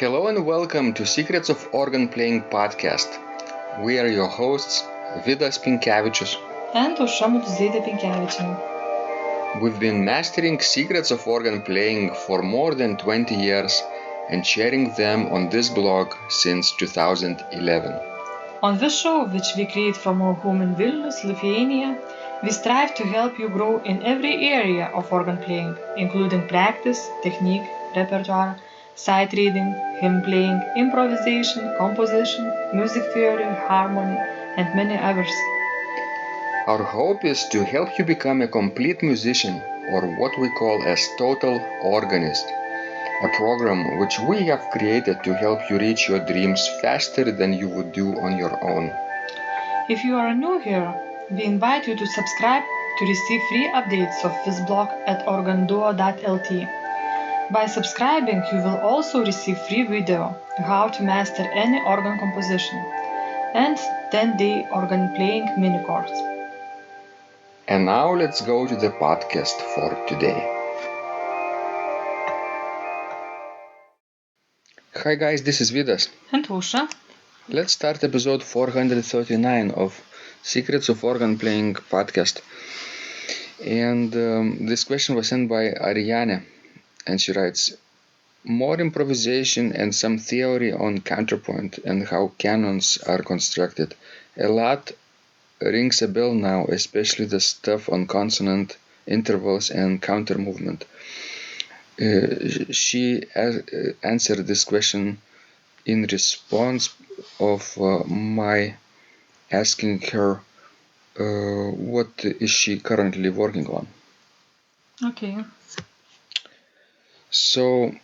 Hello and welcome to Secrets of Organ Playing podcast. We are your hosts, Vidas Pinkevičius and Aušra Pinkevičienė. We've been mastering secrets of organ playing for more than 20 years and sharing them on this blog since 2011. On this show, which we create from our home in Vilnius, Lithuania, we strive to help you grow in every area of organ playing, including practice, technique, repertoire, sight reading, hymn playing, improvisation, composition, music theory, harmony, and many others. Our hope is to help you become a complete musician, or what we call as total organist, a program which we have created to help you reach your dreams faster than you would do on your own. If you are new here, we invite you to subscribe to receive free updates of this blog at organduo.lt. By subscribing, you will also receive free video how to master any organ composition and 10-day organ playing mini course. And now let's go to the podcast for today. Hi guys, this is Vidas. And Aušra. Let's start episode 439 of Secrets of Organ Playing podcast. And this question was sent by Ariane. And she writes, more improvisation and some theory on counterpoint and how canons are constructed. A lot rings a bell now, especially the stuff on consonant, intervals and countermovement. She answered this question in response of my asking her what is she currently working on. Okay. So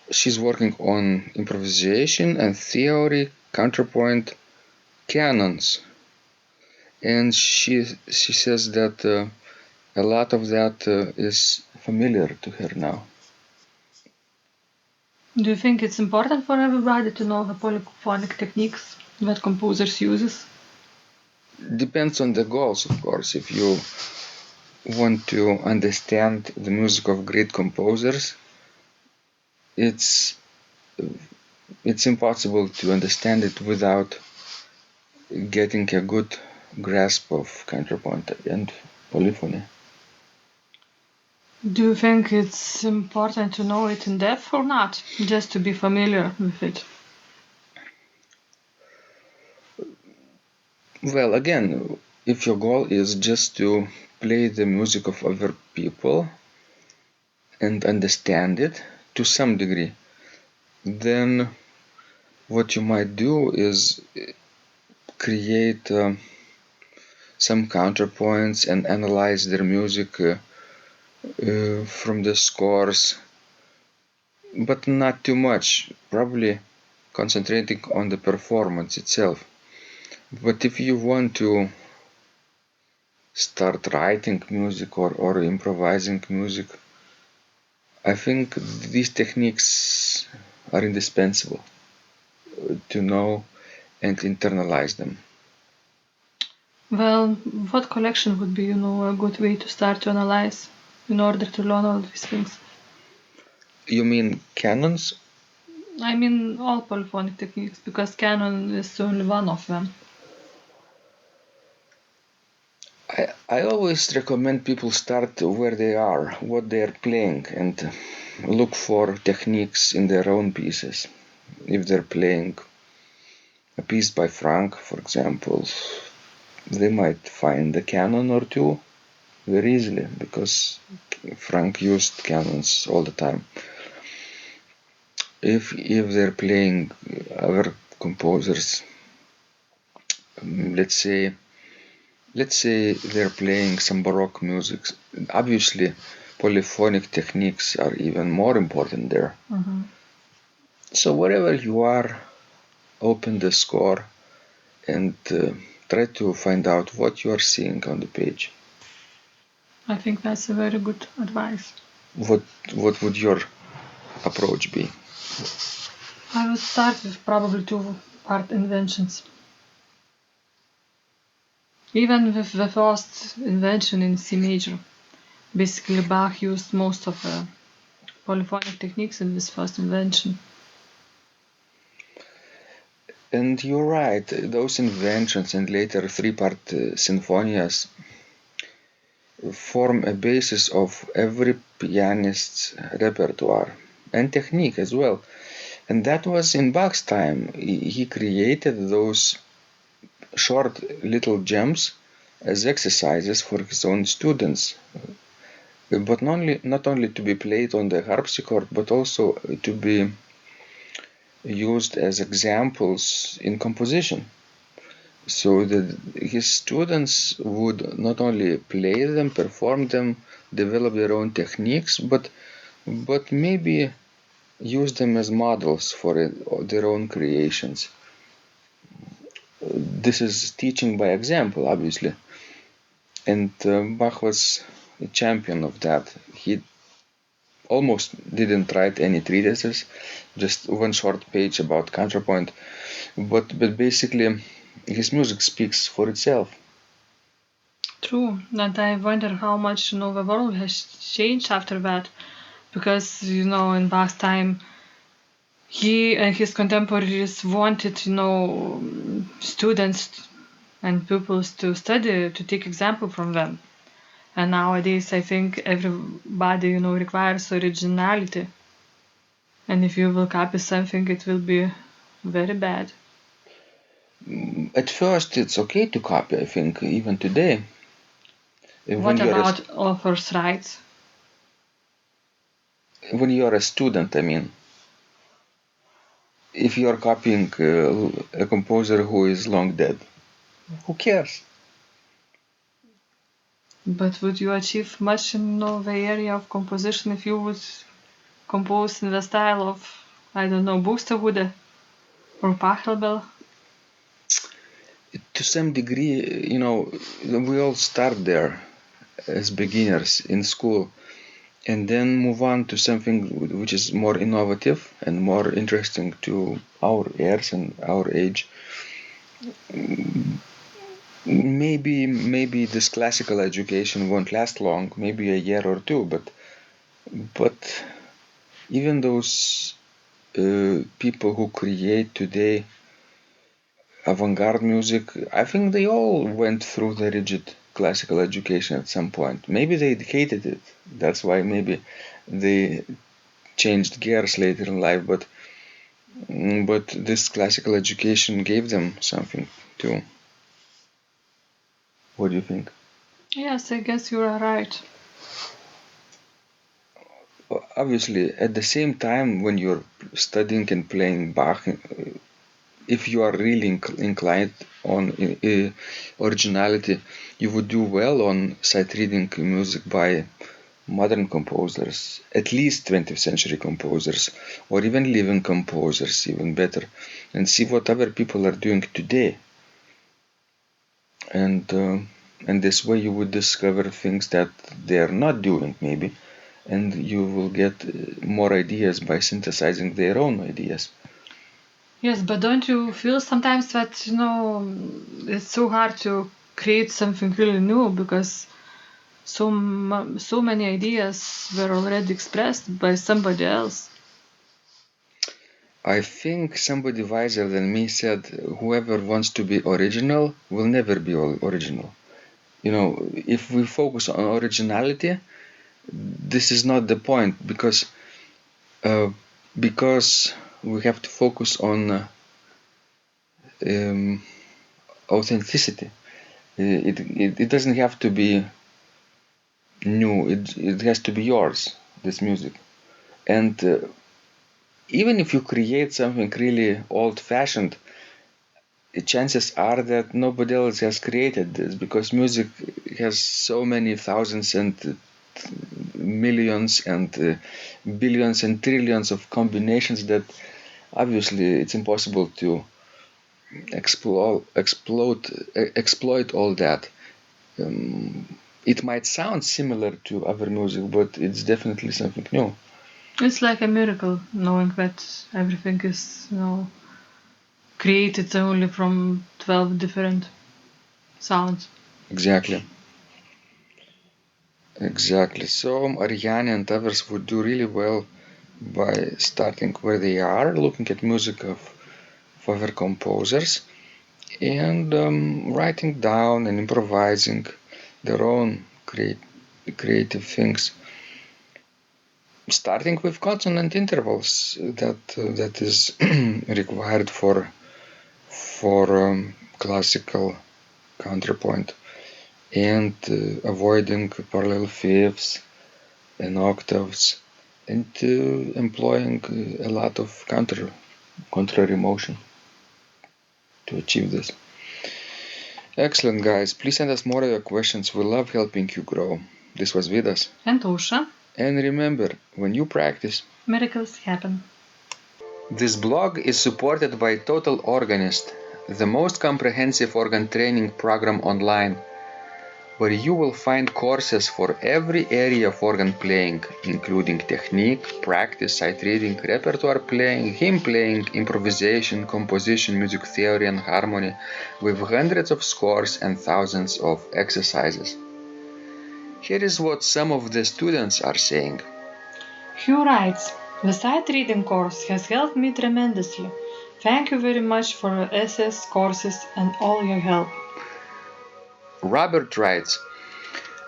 she's working on improvisation and theory, counterpoint, canons. And she says that a lot of that is familiar to her now. Do you think it's important for everybody to know the polyphonic techniques that composers use? Depends on the goals, of course. If you want to understand the music of great composers, it's impossible to understand it without getting a good grasp of counterpoint and polyphony. Do you think it's important to know it in depth or not, just to be familiar with it? Well, again, if your goal is just to play the music of other people and understand it to some degree, then what you might do is create some counterpoints and analyze their music from the scores, but not too much, probably concentrating on the performance itself. But if you want to start writing music or improvising music, I think these techniques are indispensable to know and internalize them. Well, what collection would be, a good way to start to analyze in order to learn all these things? You mean canons? I mean all polyphonic techniques, because canon is only one of them. I always recommend people start where they are, what they are playing, and look for techniques in their own pieces. If they're playing a piece by Frank, for example, they might find a canon or two very easily, because Frank used canons all the time. If they're playing other composers, let's say they're playing some Baroque music, obviously polyphonic techniques are even more important there. Mm-hmm. So wherever you are, open the score and try to find out what you are seeing on the page. I think that's a very good advice. What would your approach be? I would start with probably 2-part inventions. Even with the first invention in C major, basically Bach used most of the polyphonic techniques in this first invention. And you're right, those inventions and later three-part sinfonias form a basis of every pianist's repertoire and technique as well. And that was in Bach's time. He created those short little gems as exercises for his own students, but not only to be played on the harpsichord, but also to be used as examples in composition. So that his students would not only play them, perform them, develop their own techniques, but maybe use them as models for their own creations. This is teaching by example, obviously, and Bach was a champion of that. He almost didn't write any treatises, just one short page about counterpoint, but basically his music speaks for itself. True, and I wonder how much the world has changed after that, because in Bach's time, he and his contemporaries wanted students and pupils to study, to take example from them. And nowadays, I think everybody requires originality, and if you will copy something, it will be very bad. At first, it's okay to copy, I think, even today. What about author's rights? When you're a student, I mean, if you're copying a composer who is long dead, who cares? But would you achieve much in the area of composition if you would compose in the style of, I don't know, Buxtehude or Pachelbel? To some degree, we all start there as beginners in school and then move on to something which is more innovative and more interesting to our ears and our age. Maybe this classical education won't last long, maybe a year or two, but even those people who create today avant-garde music, I think they all went through the rigid classical education at some point. Maybe they hated it. That's why maybe they changed gears later in life, but this classical education gave them something too. What do you think? Yes, I guess you are right. Obviously, at the same time, when you're studying and playing Bach, if you are really inclined on originality, you would do well on sight reading music by modern composers, at least 20th century composers, or even living composers, even better, and see what other people are doing today. And this way you would discover things that they are not doing, maybe, and you will get more ideas by synthesizing their own ideas. Yes, but don't you feel sometimes that it's so hard to create something really new because so many ideas were already expressed by somebody else? I think somebody wiser than me said, whoever wants to be original will never be original. If we focus on originality, this is not the point, because we have to focus on authenticity. It doesn't have to be new. It has to be yours, this music. And even if you create something really old-fashioned, chances are that nobody else has created this, because music has so many thousands and millions and billions and trillions of combinations that obviously it's impossible to exploit all that. It might sound similar to other music, but it's definitely something new. It's like a miracle knowing that everything is created only from 12 different sounds. Exactly. So Ariane and others would do really well by starting where they are, looking at music of favorite composers, and writing down and improvising their own creative things. Starting with consonant intervals that is required for classical counterpoint, and avoiding parallel fifths and octaves, and employing a lot of contrary motion to achieve this. Excellent, guys. Please send us more of your questions. We love helping you grow. This was Vidas. And Ausra. And remember, when you practice, miracles happen. This blog is supported by Total Organist, the most comprehensive organ training program online, where you will find courses for every area of organ playing, including technique, practice, sight reading, repertoire playing, hymn playing, improvisation, composition, music theory, and harmony, with hundreds of scores and thousands of exercises. Here is what some of the students are saying. Hugh writes, the sight reading course has helped me tremendously. Thank you very much for your essays, courses, and all your help. Robert writes,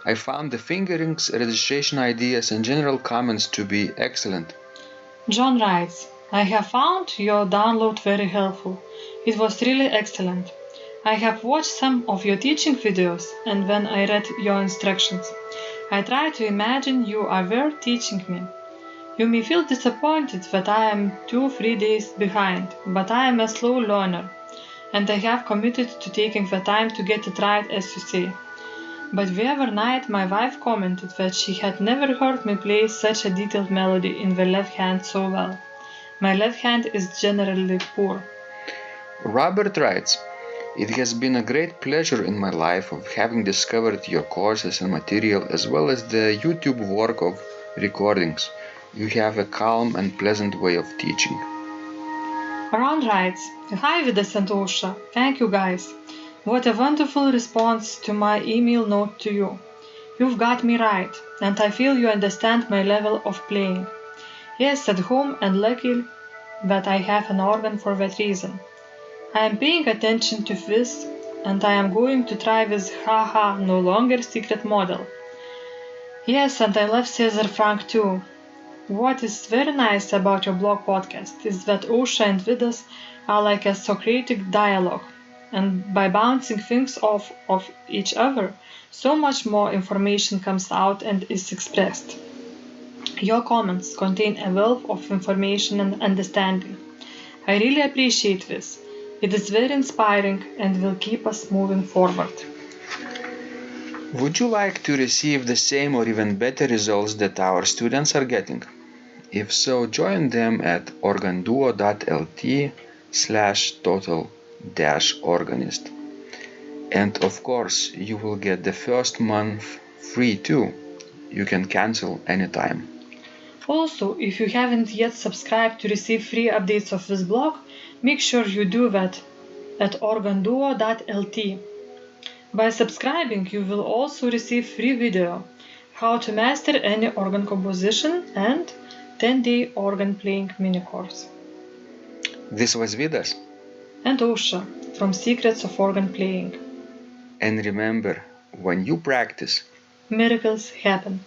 I found the fingerings, registration ideas, and general comments to be excellent. John writes, I have found your download very helpful. It was really excellent. I have watched some of your teaching videos, and when I read your instructions, I tried to imagine you were teaching me. You may feel disappointed that I am 2-3 days behind, but I am a slow learner, and I have committed to taking the time to get it right, as you say. But the other night my wife commented that she had never heard me play such a detailed melody in the left hand so well. My left hand is generally poor. Robert writes, it has been a great pleasure in my life of having discovered your courses and material, as well as the YouTube work of recordings. You have a calm and pleasant way of teaching. Ron writes, Hi Vidas and Ausra, thank you guys. What a wonderful response to my email note to you. You've got me right, and I feel you understand my level of playing. Yes, at home, and lucky that I have an organ for that reason. I am paying attention to this, and I am going to try this haha no longer secret model. Yes, and I love Cesar Frank too. What is very nice about your blog podcast is that Ausra and Vidas are like a Socratic dialogue, and by bouncing things off of each other, so much more information comes out and is expressed. Your comments contain a wealth of information and understanding. I really appreciate this. It is very inspiring and will keep us moving forward. Would you like to receive the same or even better results that our students are getting? If so, join them at organduo.lt/total-organist. And of course, you will get the first month free too. You can cancel anytime. Also, if you haven't yet subscribed to receive free updates of this blog, make sure you do that at organduo.lt. By subscribing, you will also receive free video, how to master any organ composition, and 10-day organ playing mini course. This was Vidas and Ausra from Secrets of Organ Playing. And remember, when you practice, miracles happen.